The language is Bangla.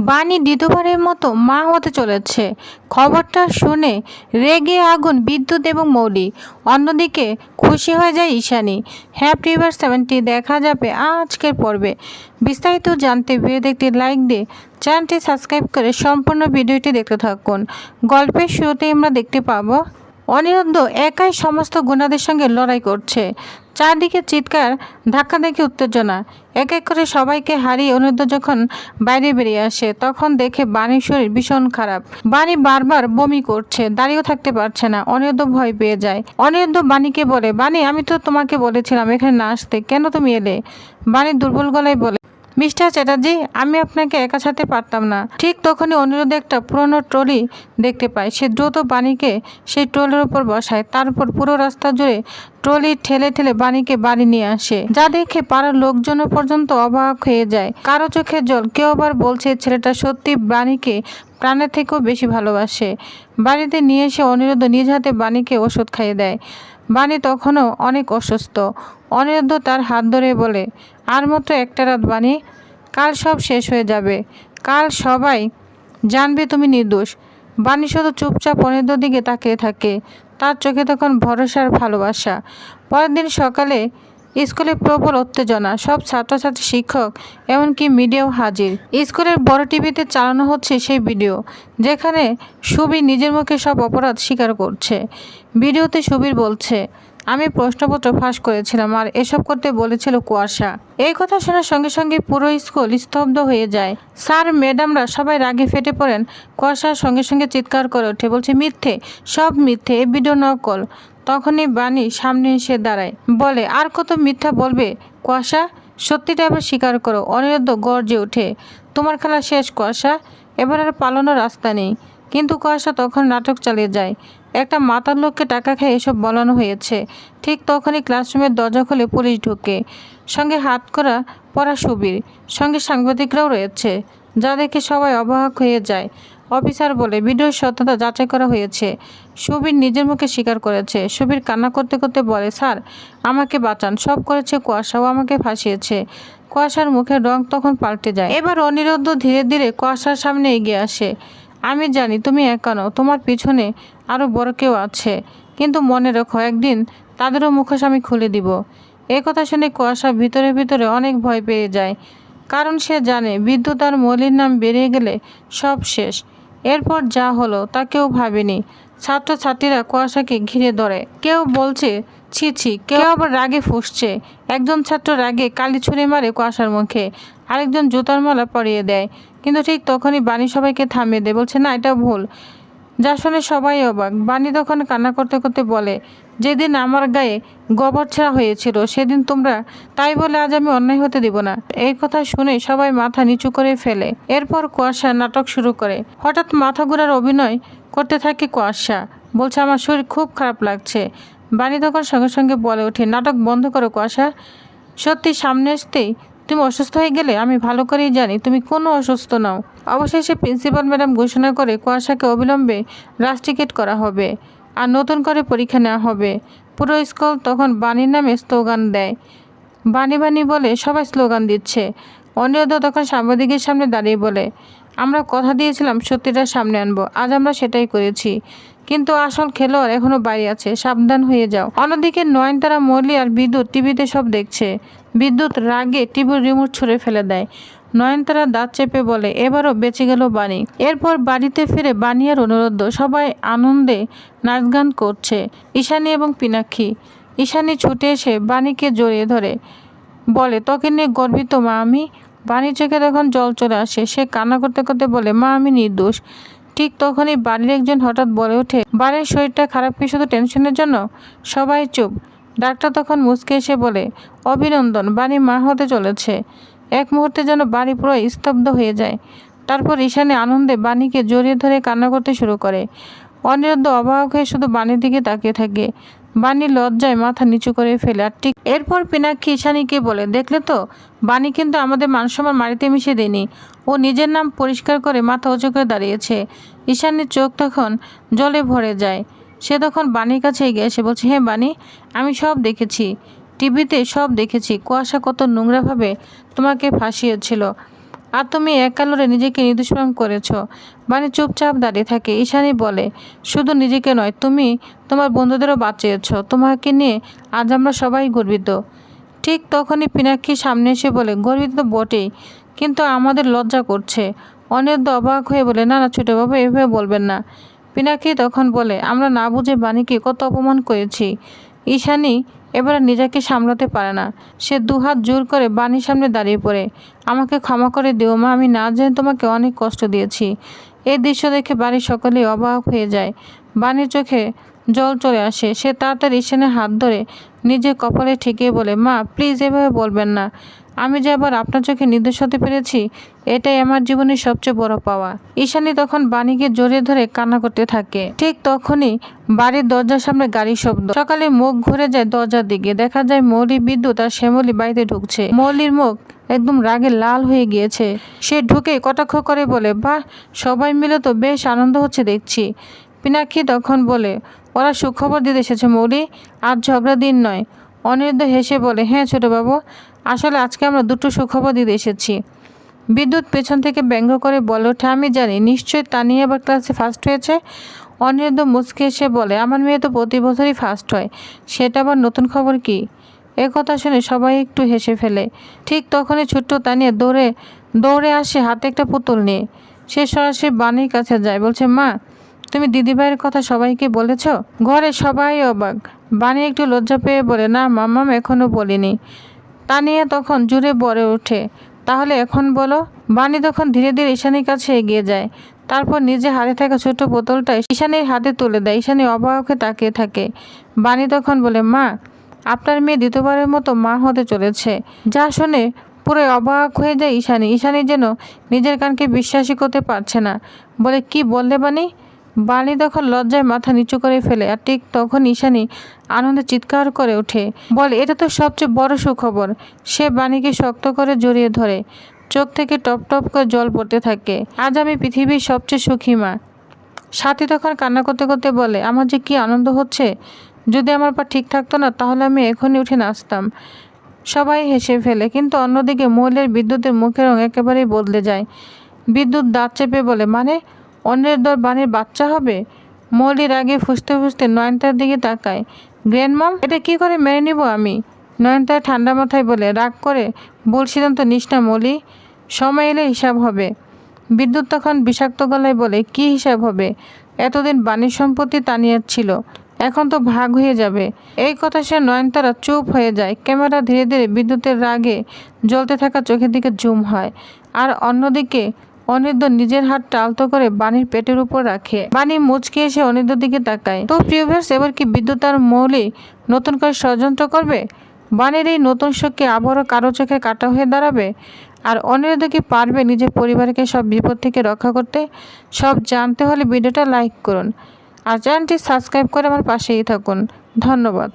বাণী দ্বিতীয়বারের মতো মা হতে চলেছে। খবরটা শুনে রেগে আগুন বিদ্যুৎ এবং মৌলি। অন্যদিকে খুশি হয়ে যায় ঈশানী। হ্যাপি এভার 70 দেখা যাবে আজকের পর্বে। বিস্তারিত জানতে ভিডিওতে একটি লাইক দিয়ে চ্যানেলটি সাবস্ক্রাইব করে সম্পূর্ণ ভিডিওটি দেখতে থাকুন। গল্পের শুরুতে আমরা দেখতে পাবো অনিরুদ্ধ একাই সমস্ত গুণাদের সঙ্গে লড়াই করছে। চারদিকে চিৎকার, ধাক্কাধাক্কি, উত্তেজনা। এক এক করে সবাইকে হারিয়ে অনিরুদ্ধ যখন বাইরে বেরিয়ে আসে তখন দেখে বাণীর শরীর ভীষণ খারাপ। বাণী বারবার বমি করছে, দাঁড়িয়েও থাকতে পারছে না। অনিরুদ্ধ ভয় পেয়ে যায়। অনিরুদ্ধ বাণীকে বলে, বাণী আমি তো তোমাকে বলেছিলাম এখানে না আসতে, কেন তুমি এলে? বাণী দুর্বল গলায় বলে, মিস্টার চ্যাটার্জি আমি আপনাকে একা ছাড়তে পারতাম না। ঠিক তখনই অনিরুদ্ধ একটা পুরনো ট্রলি দেখতে পায়। সে দ্রুত বাণীকে সেই ট্রলির উপর বসায়, তারপর পুরো রাস্তা জুড়ে ট্রলি ঠেলে ঠেলে বাণীকে বাড়ি নিয়ে আসে। যা দেখে পাড়ার লোকজন পর্যন্ত অবাক হয়ে যায়। কারো চোখে জল, কেউ আবার বলছে ছেলেটা সত্যি বাণীকে প্রাণের থেকেও বেশি ভালোবাসে। বাড়িতে নিয়ে এসে অনিরুদ্ধ নিজ হাতে বাণীকে ওষুধ খাইয়ে দেয়। বাণী তখনও অনেক অসুস্থ। অনিরুদ্ধ তার হাত ধরে বলে, আর মাত্র একটা রাত বাণী, কাল সব শেষ হয়ে যাবে। কাল সবাই জানবে তুমি নির্দোষ। বাণী শুধু চুপচাপ অনিরুদ্ধর দিকে তাকিয়ে থাকে। তার চোখে তখন ভরসার ভালোবাসা। পরের দিন সকালে স্কুলে প্রবল উত্তেজনা। সব ছাত্রছাত্রী, শিক্ষক, এমনকি মিডিয়াও হাজির। স্কুলের বড় টিভিতে চালানো হচ্ছে সেই ভিডিও যেখানে সুবীর নিজের মুখে সব অপরাধ স্বীকার করছে। ভিডিওতে সুবীর বলছে, আমি প্রশ্নপত্র ফাঁস করেছিলাম আর এসব করতে বলেছিল কুয়াশা। এই কথা শোনার সঙ্গে সঙ্গে পুরো স্কুল স্তব্ধ হয়ে যায়। স্যার ম্যাডামরা সবাই রাগে ফেটে পড়েন। কুয়াশার সঙ্গে সঙ্গে চিৎকার করে ওঠে, বলছে মিথ্যে, সব মিথ্যে, এই ভিডিও নকল। তখনই বাণী সামনে এসে দাঁড়ায়, বলে, আর কত মিথ্যা বলবে কুয়াশা, সত্যিটা এবার স্বীকার করো। অনিরুদ্ধ গর্জে ওঠে, তোমার খেলা শেষ কুয়াশা, এবার আর পালানোর রাস্তা নেই। কিন্তু কুয়াশা তখন নাটক চালিয়ে যায়। একটা মাতার লোককে টাকা খেয়ে এসব বলানো হয়েছে। ঠিক তখনই ক্লাসরুমের দরজা খুলে পুলিশ ঢুকে, সঙ্গে হাত করা পরা সুবীর, সঙ্গে সাংবাদিকরাও রয়েছে। যা দেখে সবাই অবাক হয়ে যায়। অফিসার বলে, ভিডিওর সত্যতা যাচাই করা হয়েছে। সুবীর নিজের মুখে স্বীকার করেছে। সুবীর কান্না করতে করতে বলে, স্যার আমাকে বাঁচান, সব করেছে কুয়াশাও আমাকে ফাঁসিয়েছে। কুয়াশার মুখের রং তখন পাল্টে যায়। এবার অনিরুদ্ধ ধীরে ধীরে কুয়াশার সামনে এগিয়ে আসে। আমি জানি তুমি একা নও, তোমার পিছনে আরও বড় কেউ আছে, কিন্তু মনে রেখো একদিন তাদেরও মুখোশ আমি খুলে দিব। এই কথা শুনে কুয়াশা ভিতরে ভিতরে অনেক ভয় পেয়ে যায়, কারণ সে জানে বিদ্যুৎ আর মলির নাম বেরিয়ে গেলে সব শেষ। এরপর যা হলো তা কেউ ভাবেনি। ছাত্রছাত্রীরা কুয়াশাকে ঘিরে ধরে, কেউ বলছে ছি ছি, কেউ আবার রাগে ফুঁসছে। একজন ছাত্র রাগে কালি ছুঁড়ে মারে কুয়াশার মুখে, আরেকজন জুতার মালা পরিয়ে দেয়। কিন্তু ঠিক তখনই বাণী সবাইকে থামিয়ে দেয়, বলছে না এটা ভুল। যা শুনে সবাই অবাক। বাণী তখন কান্না করতে করতে বলে, যেদিন আমার গায়ে গোবর ছেঁড়া হয়েছিল সেদিন তোমরা, তাই বলে আজ আমি অন্যায় হতে দিব না। এই কথা শুনে সবাই মাথা নিচু করে ফেলে। এরপর কুয়াশা নাটক শুরু করে। হঠাৎ মাথা ঘোরার অভিনয় করতে থাকে কুয়াশা, বলছে আমার শরীর খুব খারাপ লাগছে। বাণী তখন সঙ্গে সঙ্গে বলে ওঠে, নাটক বন্ধ করো কুয়াশা, সত্যি সামনে আসতেই তুমি অসুস্থ হয়ে গেলে। আমি ভালো করেই জানি তুমি কোনো অসুস্থ নও। অবশেষে প্রিন্সিপাল ম্যাডাম ঘোষণা করে কুয়াশাকে অবিলম্বে রাস্টিকেট করা হবে আর নতুন করে পরীক্ষা নেওয়া হবে। পুরো স্কুল তখন বাণীর নামে স্লোগান দেয়। বাণী বাণী বলে সবাই স্লোগান দিচ্ছে। অনিরুদ্ধ তখন সাংবাদিকের সামনে দাঁড়িয়ে বলে, আমরা কথা দিয়েছিলাম সত্যিটা সামনে আনবো, আজ আমরা সেটাই করেছি। কিন্তু আসল খেলোয়াড় এখনো বাইরে আছে, সাবধান হয়ে যাও। অন্যদিকে নয়নতারা, মৌলি আর বিদ্যুৎ টিভিতে সব দেখছে। বিদ্যুৎ রাগে টিভির রিমোট ছুঁড়ে ফেলে দেয়। নয়নতারা দাঁত চেপে বলে, এবারও বেঁচে গেল বাণী। এরপর বাড়িতে ফিরে বাণী আর অনিরুদ্ধ সবাই আনন্দে নাচ গান করছে। ঈশানী এবং পিনাক্ষী। ঈশানী ছুটে এসে বাণীকে জড়িয়ে ধরে বলে, তোকে নিয়ে গর্বিত মা আমি। বাণীর চোখে তখন জল চলে আসে। সে কান্না করতে করতে বলে, মা আমি নির্দোষ। ঠিক তখনই বাড়ির একজন হঠাৎ বলে ওঠে, বাড়ির শরীরটা খারাপ কি শুধু টেনশনের জন্য? সবাই চুপ। ডাক্তার তখন মুচকে এসে বলে, অভিনন্দন, বাণী মা হতে চলেছে। এক মুহূর্তে যেন বাড়ি পুরো স্তব্ধ হয়ে যায়। তারপর ঈশানী আনন্দে বাণীকে জড়িয়ে ধরে কান্না করতে শুরু করে। অনিরুদ্ধ অবাক হয়ে শুধু বাণীর দিকে তাকিয়ে থাকে। বাণী লজ্জায় মাথা নিচু করে ফেলে। আর ঠিক এরপর পিনাক্ষী ঈশানীকে বলে, দেখলে তো বাণী কিন্তু আমাদের মানসম্মান মাটিতে মিশিয়ে দেয়নি, ও নিজের নাম পরিষ্কার করে মাথা উঁচু করে দাঁড়িয়েছে। ঈশানীর চোখ তখন জলে ভরে যায়। সে তখন বাণীর কাছে এগিয়ে এসে বলছে, হ্যাঁ বাণী, আমি সব দেখেছি, টিভিতে সব দেখেছি। কুয়াশা কত নোংরাভাবে তোমাকে ফাঁসিয়েছিল। আর তুমি এক কালোরে নিজেকে নির্দোষপ্রাণ করেছ। বাণী চুপচাপ দাঁড়িয়ে থাকে। ঈশানী বলে, শুধু নিজেকে নয়, তুমি তোমার বন্ধুদেরও বাঁচিয়েছ। তোমাকে নিয়ে আজ আমরা সবাই গর্বিত। ঠিক তখনই পিনাক্ষী সামনে এসে বলে, গর্বিত তো বটেই, কিন্তু আমাদের লজ্জা করছে। অনিরুদ্ধ অবাক হয়ে বলে, না না ছোটো বাবু, এভাবে বলবেন না। পিনাক্ষী তখন বলে, আমরা না বুঝে বাণীকে কত অপমান করেছি। ঈশানী এবার নিজেকে সামলাতে পারে না। সে দুহাত জোর করে বাণীর সামনে দাঁড়িয়ে পড়ে। আমাকে ক্ষমা করে দিও মা, আমি না জেনে তোমাকে অনেক কষ্ট দিয়েছি। এই দৃশ্য দেখে বাড়ির সকলেই অবাক হয়ে যায়। বাণীর চোখে জল চলে আসে। সে তাড়াতাড়ি ঈশানের হাত ধরে নিজের কপালে ঠেকিয়ে বলে, মা প্লিজ এভাবে বলবেন না। আমি যে আবার আপনার চোখে নির্দোষ হতে পেরেছি, এটাই আমার জীবনের সবচেয়ে বড় পাওয়া। ঈশানী তখন বাণীকে জড়িয়ে ধরে কান্না করতে থাকে। ঠিক তখনই বাড়ির দরজার সামনে গাড়ির শব্দ। সকালে মুখ ঘুরে যায় দরজার দিকে। দেখা যায় মৌলি, বিদ্যুৎ আর শ্যামলী বাড়িতে ঢুকছে। মৌলির মুখ একদম রাগে লাল হয়ে গিয়েছে। সে ঢুকে কটাক্ষ করে বলে, বাহ, সবাই মিলে তো বেশ আনন্দ হচ্ছে দেখছি। পিনাক্ষী তখন বলে, ওরা সুখবর দিতে এসেছে মৌলি, আজ ঝগড়া দিন নয়। অনিরুদ্ধ হেসে বলে, হ্যাঁ ছোটোবাবু, আসলে আজকে আমরা দুটো সুখবর দিতে এসেছি। বিদ্যুৎ পেছন থেকে ব্যঙ্গ করে বলে ওঠে, আমি জানি নিশ্চয়ই তানিয়া আবার ক্লাসে ফার্স্ট হয়েছে। অনিরুদ্ধ মুচকে এসে বলে, আমার মেয়ে তো প্রতি বছরই ফার্স্ট হয়, সেটা আবার নতুন খবর কি? এ কথা শুনে সবাই একটু হেসে ফেলে। ঠিক তখনই ছোট্ট তানিয়া দৌড়ে আসে হাতে একটা পুতুল নিয়ে। সে সরাসরি বাণীর কাছে যায়, বলছে, মা তুমি দিদিভাইয়ের কথা সবাইকে বলেছ? ঘরে সবাই অবাক। বাণী একটু লজ্জা পেয়ে বলে, না মাম্মাম, এখনও বলিনি। তানিয়া তখন জোরে বলে ওঠে, তাহলে এখন বলো। বাণী তখন ধীরে ধীরে ঈশানীর কাছে এগিয়ে যায়। তারপর নিজে হাতে থাকা ছোট বোতলটা ঈশানীর হাতে তুলে দেয়। ঈশানী অবাক হয়ে তাকিয়ে থাকে। বাণী তখন বলে, মা আপনার মেয়ে দ্বিতীয়বারের মতো মা হতে চলেছে। যা শুনে পুরো অবাক হয়ে যায় ঈশানী। ঈশানী যেন নিজের কানকে বিশ্বাসই করতে পারছে না। বলে, কি বললে বাণী? বাণী তখন লজ্জায় মাথা নিচু করে ফেলে। আর ঠিক তখন ঈশানী আনন্দে চিৎকার করে ওঠে, বলে, এটা তো সবচেয়ে বড় সুখবর। সে বাণীকে শক্ত করে জড়িয়ে ধরে। চোখ থেকে টপ টপ করে জল পড়তে থাকে। আজ আমি পৃথিবীর সবচেয়ে সুখী মা। সাথী তখন কান্না করতে করতে বলে, আমার যে কি আনন্দ হচ্ছে। যদি আমার পা ঠিক থাকতো না, তাহলে আমি এখনই উঠে নাচতাম। সবাই হেসে ফেলে। কিন্তু অন্যদিকে মহিলার বিদ্যুতের মুখের রং একেবারেই বদলে যায়। বিদ্যুৎ দাঁত চেপে বলে, মানে অন্যের দর বাণীর বাচ্চা হবে? মৌলির আগে ফুসতে ফুসতে নয়নতার দিকে তাকায়। গ্র্যান্ডমাম, এটা কি করে মেনে নিব আমি? নয়নতার ঠান্ডা মাথায় বলে, রাগ করে ভুল সিদ্ধান্ত নিস না মৌলি, সময় এলে হিসাব হবে। বিদ্যুৎ তখন বিষাক্ত গলায় বলে, কি হিসাব হবে? এতদিন বাণীর সম্পত্তি তানিয়ার ছিল, এখন তো ভাগ হয়ে যাবে। এই কথা সে নয়নতারা চুপ হয়ে যায়। ক্যামেরা ধীরে ধীরে বিদ্যুতের রাগে জ্বলতে থাকা চোখের দিকে জুম হয়। আর অন্যদিকে অনিরুদ্ধ নিজের হাতটা আলতো করে বাণীর পেটের উপর রাখে। বাণী মুচকে এসে অনিরুদ্ধর দিকে তাকায়। তো প্রিয় ভিউয়ার্স, এবার কি বিদ্যুৎ আর মৌলি নতুন করে ষড়যন্ত্র করবে? বাণীর এই নতুন শোকে আবারও কারো চোখে কাটা হয়ে দাঁড়াবে? আর অনিরুদ্ধ কি পারবে নিজের পরিবারকে সব বিপদ থেকে রক্ষা করতে? সব জানতে হলে ভিডিওটা লাইক করুন আর চ্যানেলটি সাবস্ক্রাইব করে আমার পাশেই থাকুন। ধন্যবাদ।